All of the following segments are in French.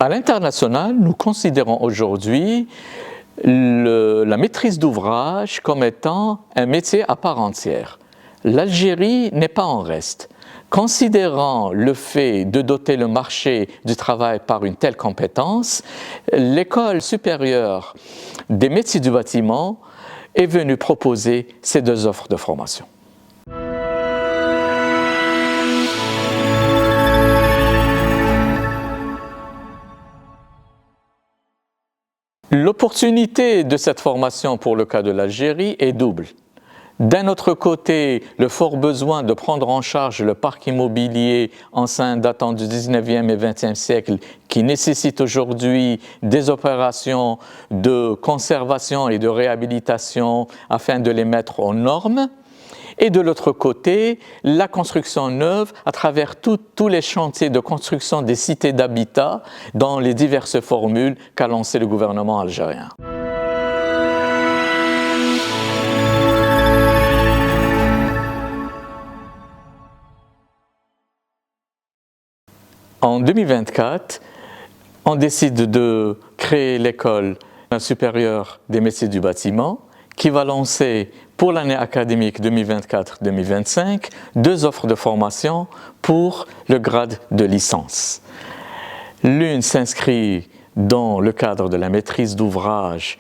À l'international, nous considérons aujourd'hui la maîtrise d'ouvrage comme étant un métier à part entière. L'Algérie n'est pas en reste. Considérant le fait de doter le marché du travail par une telle compétence, l'École supérieure des métiers du bâtiment est venue proposer ces deux offres de formation. L'opportunité de cette formation pour le cas de l'Algérie est double. D'un autre côté, le fort besoin de prendre en charge le parc immobilier ancien datant du 19e et 20e siècle qui nécessite aujourd'hui des opérations de conservation et de réhabilitation afin de les mettre aux normes. Et de l'autre côté, la construction neuve à travers tous les chantiers de construction des cités d'habitat dans les diverses formules qu'a lancé le gouvernement algérien. En 2024, on décide de créer l'École supérieure des métiers du bâtiment qui va lancer pour l'année académique 2024-2025 deux offres de formation pour le grade de licence. L'une s'inscrit dans le cadre de la maîtrise d'ouvrage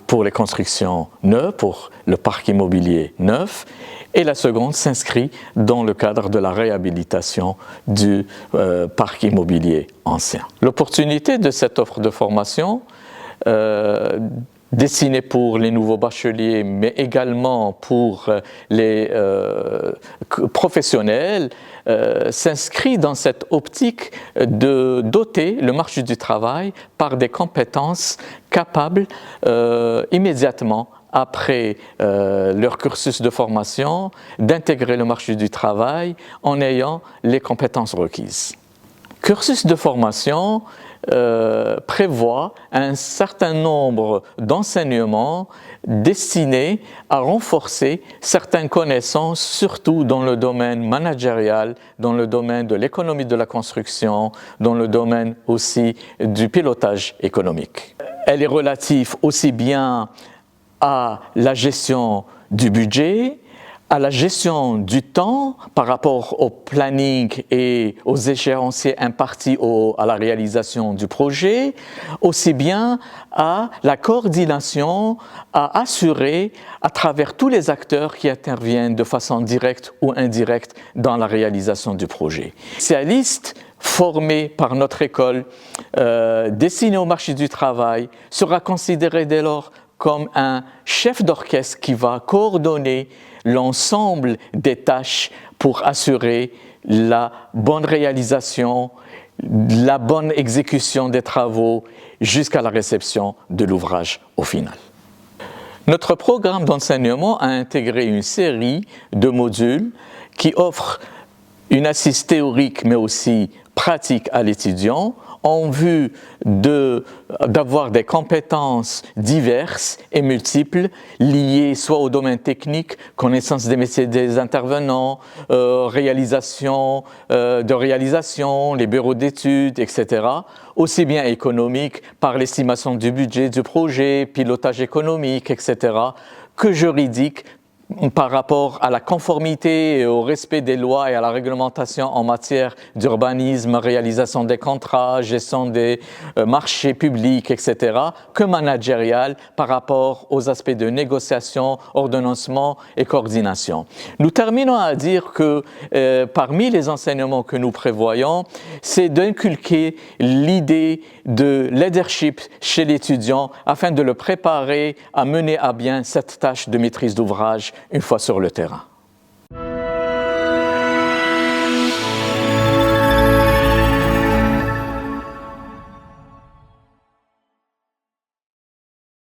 pour les constructions neuves, pour le parc immobilier neuf, et la seconde s'inscrit dans le cadre de la réhabilitation du parc immobilier ancien. L'opportunité de cette offre de formation destinée pour les nouveaux bacheliers, mais également pour les professionnels, s'inscrit dans cette optique de doter le marché du travail par des compétences capables immédiatement après leur cursus de formation d'intégrer le marché du travail en ayant les compétences requises. Cursus de formation prévoit un certain nombre d'enseignements destinés à renforcer certaines connaissances, surtout dans le domaine managérial, dans le domaine de l'économie de la construction, dans le domaine aussi du pilotage économique. Elle est relative aussi bien à la gestion du budget, à la gestion du temps par rapport au planning et aux échéanciers impartis à la réalisation du projet, aussi bien à la coordination à assurer à travers tous les acteurs qui interviennent de façon directe ou indirecte dans la réalisation du projet. Spécialiste formé par notre école, destiné au marché du travail, sera considéré dès lors comme un chef d'orchestre qui va coordonner l'ensemble des tâches pour assurer la bonne réalisation, la bonne exécution des travaux jusqu'à la réception de l'ouvrage au final. Notre programme d'enseignement a intégré une série de modules qui offrent une assise théorique mais aussi pratique à l'étudiant en vue d'avoir des compétences diverses et multiples liées soit au domaine technique, connaissance des métiers des intervenants, réalisation, les bureaux d'études, etc., aussi bien économique par l'estimation du budget du projet, pilotage économique, etc., que juridique, par rapport à la conformité et au respect des lois et à la réglementation en matière d'urbanisme, réalisation des contrats, gestion des marchés publics, etc., que managérial par rapport aux aspects de négociation, ordonnancement et coordination. Nous terminons à dire que parmi les enseignements que nous prévoyons, c'est d'inculquer l'idée de leadership chez l'étudiant afin de le préparer à mener à bien cette tâche de maîtrise d'ouvrage une fois sur le terrain.